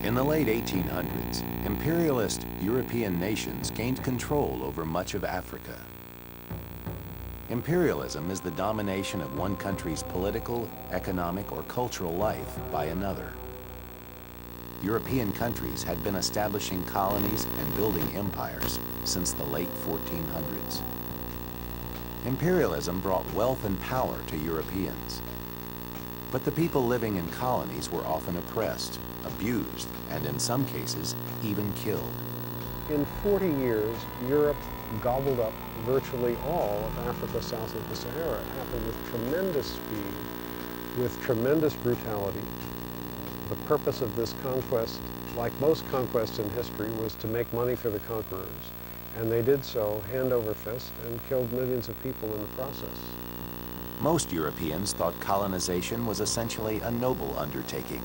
In the late 1800s, imperialist European nations gained control over much of Africa. Imperialism is the domination of one country's political, economic, or cultural life by another. European countries had been establishing colonies and building empires since the late 1400s. Imperialism brought wealth and power to Europeans. But the people living in colonies were often oppressed, abused, and in some cases, even killed. In 40 years, Europe gobbled up virtually all of Africa south of the Sahara. It happened with tremendous speed, with tremendous brutality. The purpose of this conquest, like most conquests in history, was to make money for the conquerors. And they did so hand over fist and killed millions of people in the process. Most Europeans thought colonization was essentially a noble undertaking.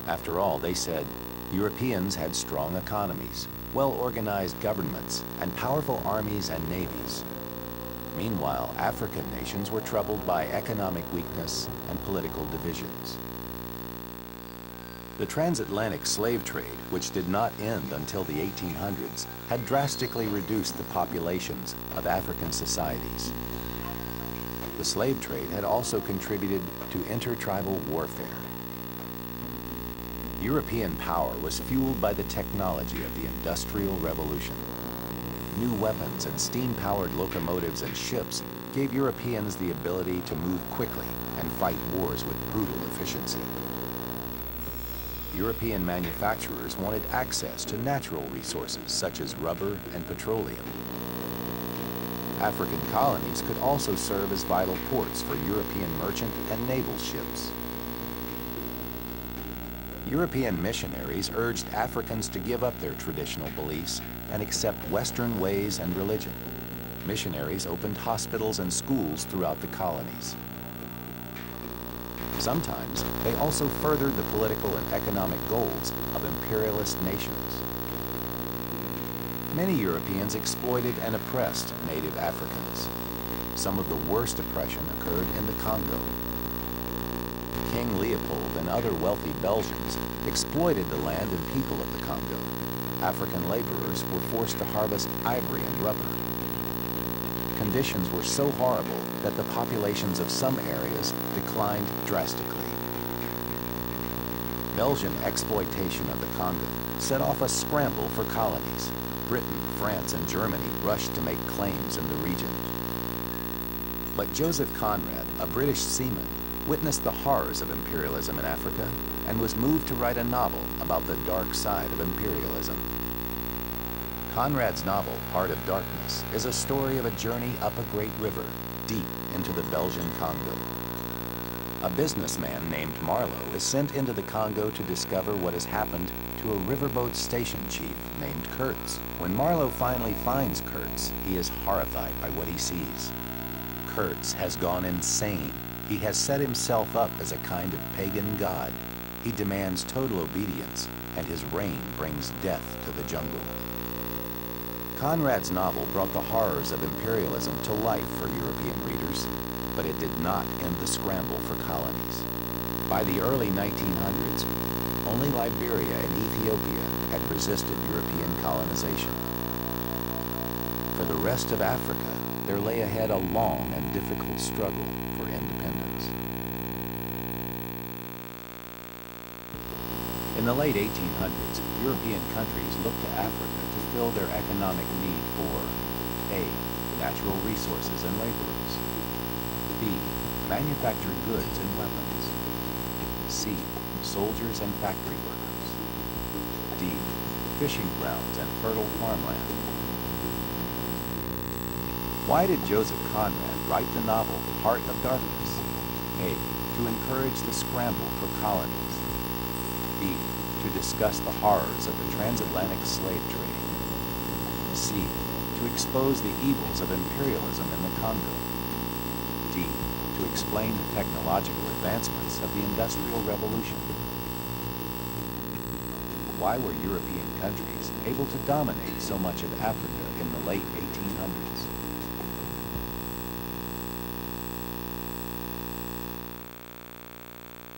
After all, they said, Europeans had strong economies, well-organized governments, and powerful armies and navies. Meanwhile, African nations were troubled by economic weakness and political divisions. The transatlantic slave trade, which did not end until the 1800s, had drastically reduced the populations of African societies. The slave trade had also contributed to intertribal warfare. European power was fueled by the technology of the Industrial Revolution. New weapons and steam-powered locomotives and ships gave Europeans the ability to move quickly and fight wars with brutal efficiency. European manufacturers wanted access to natural resources such as rubber and petroleum. African colonies could also serve as vital ports for European merchant and naval ships. European missionaries urged Africans to give up their traditional beliefs and accept Western ways and religion. Missionaries opened hospitals and schools throughout the colonies. Sometimes they also furthered the political and economic goals of imperialist nations. Many Europeans exploited and oppressed native Africans. Some of the worst oppression occurred in the Congo. King Leopold and other wealthy Belgians exploited the land and people of the Congo. African laborers were forced to harvest ivory and rubber. Conditions were so horrible that the populations of some areas declined drastically. Belgian exploitation of the Congo set off a scramble for colonies. Britain, France, and Germany rushed to make claims in the region. But Joseph Conrad, a British seaman, witnessed the horrors of imperialism in Africa and was moved to write a novel about the dark side of imperialism. Conrad's novel, Heart of Darkness, is a story of a journey up a great river, deep into the Belgian Congo. A businessman named Marlowe is sent into the Congo to discover what has happened to a riverboat station chief named Kurtz. When Marlowe finally finds Kurtz, he is horrified by what he sees. Kurtz has gone insane. He has set himself up as a kind of pagan god. He demands total obedience, and his reign brings death to the jungle. Conrad's novel brought the horrors of imperialism to life for European readers, but it did not end the scramble for colonies. By the early 1900s, only Liberia and Ethiopia had resisted European colonization. For the rest of Africa, there lay ahead a long and difficult struggle for independence. In the late 1800s, European countries looked to Africa to fill their economic need for A. Natural resources and laborers, B. Manufactured goods and weapons, C. Soldiers and factory workers, D. Fishing grounds and fertile farmland. Why did Joseph Conrad write the novel Heart of Darkness? A. To encourage the scramble for colonies. B. To discuss the horrors of the transatlantic slave trade. C. To expose the evils of imperialism in the Congo. D. To explain the technological advancements of the Industrial Revolution. Why were European countries able to dominate so much of Africa in the late 1800s?